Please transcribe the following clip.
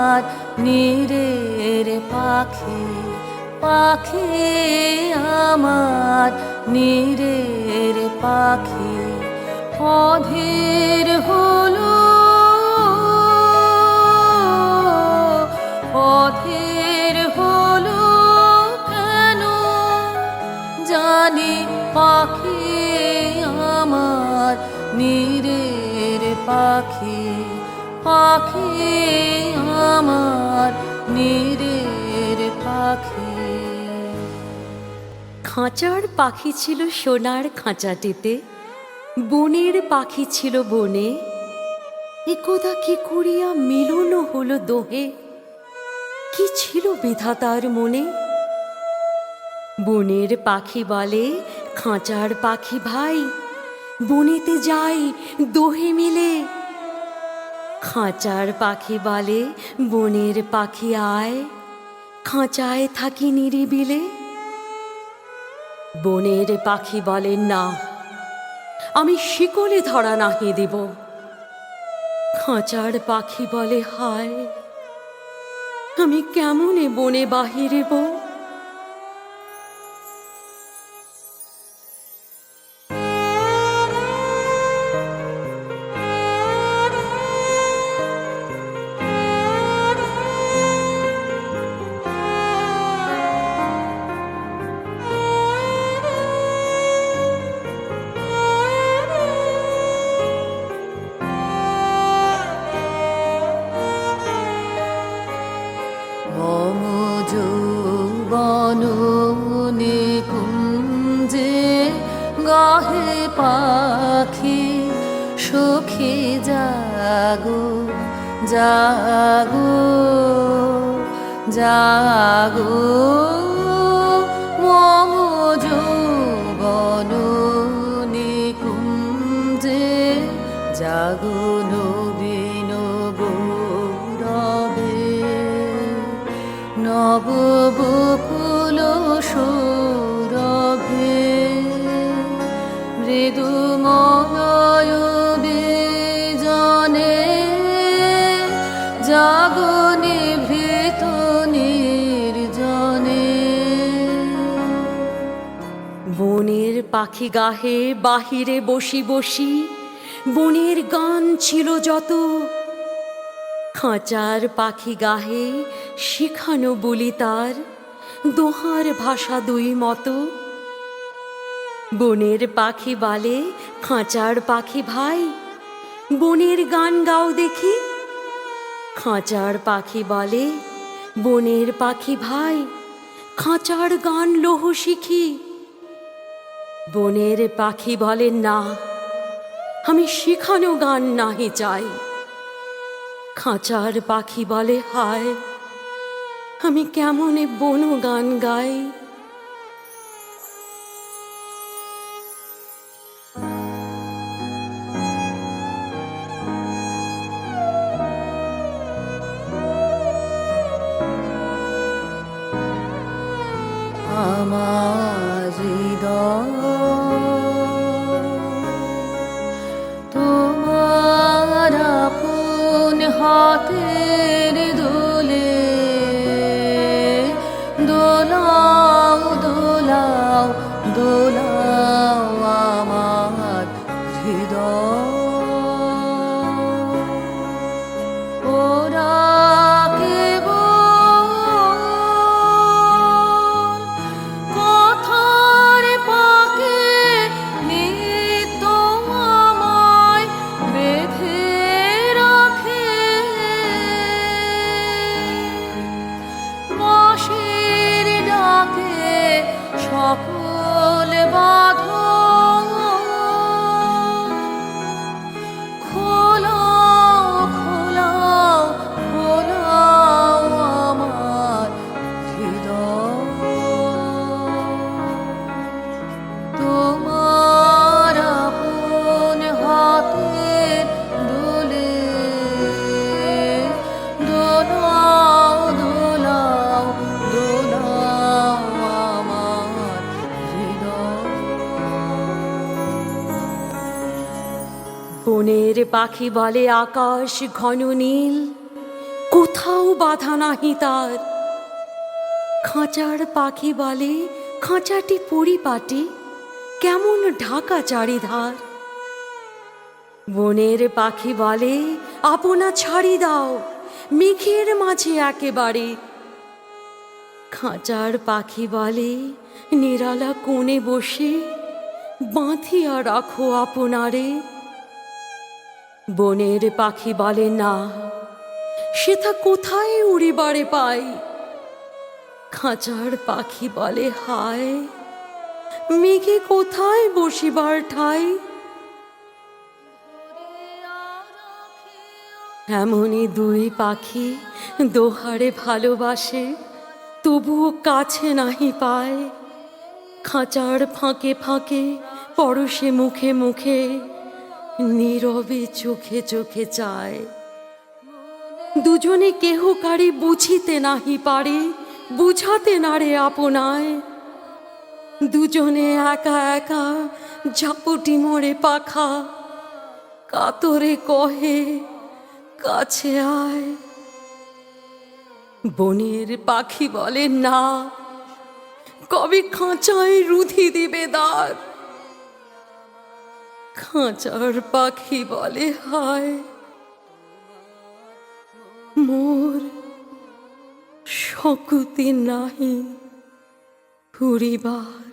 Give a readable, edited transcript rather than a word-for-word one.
আমার নীরের পাখি, পাখি আমার নীরের পাখি অধীর হলো, অধীর হলো কেন জানি পাখি আমার নীরের পাখি, পাখি আমার নীরের পাখি। খাঁচার পাখি ছিল সোনার খাঁচাটিতে, বনের পাখি ছিল বনে, একদা কি করিয়া মিলন হলো দোহে, কি ছিল বিধাতার মনে। বনের পাখি বলে খাঁচার পাখি ভাই, বনেতে যাই দোহে মিলে। খাঁচার পাখি বলে বনের পাখি আয়, খাঁচায় থাকি নিরিবিলে। বনের পাখি বলে না, আমি শিকলে ধরা নাহি দেব। খাঁচার পাখি বলে হায়, আমি কেমনে বনে বাহিরেব। মম যৌবন নিকুঞ্জে গাহে পাখি সখী জাগো, জাগো, জাগো। মম যৌবন নিকুঞ্জে জাগো নবীন গৌরবে, নব বকুল সৌরভে, মৃদুমলয় বিজনে জাগো নিভৃত নির্জনে। বনের পাখি গাহে বাহিরে বসি বসি, বনের গান ছিল যত। খাঁচার পাখি গাহে শিখানো বলি তার, দোহার ভাষা দুই মতো। বনের পাখি বলে খাঁচার পাখি ভাই, বনের গান গাও দেখি। খাঁচার পাখি বলে বনের পাখি ভাই, খাঁচার গান লোহ শিখি। বনের পাখি বলে না, আমি শিখানো গান নাহি চাই। খাঁচার পাখি বলে হায়, আমি কেমনে বন গান গাই। আমার হৃদয় তোমার আপন হাতের দোলে দোলাও, দোলাও, দোলাও আমার হৃদয়। ওরা কথার পাকে নিত্য আমায় বেঁধে রাখে, বাঁশির ডাকে সকল বাঁধন খোলাও, খোলাও, খোলাও আমার হৃদয়। তোমার আপন হাতের দোলে দোলাও, দোলাও, দোলাও আমার হৃদয়। বনের পাখি বলে আকাশ ঘন নীল, কোথাও বাধা নাহি তার। খাঁচার পাখি বলে খাঁচাটি পরিপাটি, কেমন ঢাকা চারিধার। বনের পাখি বলে আপনা ছাড়ি দাও, মেঘের মাঝে একেবারে। খাঁচার পাখি বলে নিরালা কোণে বসে, বাঁধিয়া রাখো আপনারে। বনের পাখি বলে না, সেথা কোথায় উড়িবারে পাই। খাঁচার পাখি বলে হায়, মেঘে কোথায় বসিবার ঠাই। এমনই দুই পাখি দোহারে ভালোবাসে, তবুও কাছে নাহি পায়। খাঁচার ফাঁকে ফাঁকে, পরশে মুখে মুখে, নীরবে চোখে চোখে চায়। দুজনে কেহ কারি বুঝিতে নাহি পারে, বুঝাতে নারে আপনায়। দুজনে একা একা ঝাপটি মোড়ে পাখা, কাতরে কহে কাছে আয়। বনের পাখি বলে না, কবে খাঁচায় রুধি দিবে দ্বার। খাঁচার পাখি বলে হায়, মোর শকুতি নাহি ফুরিবার।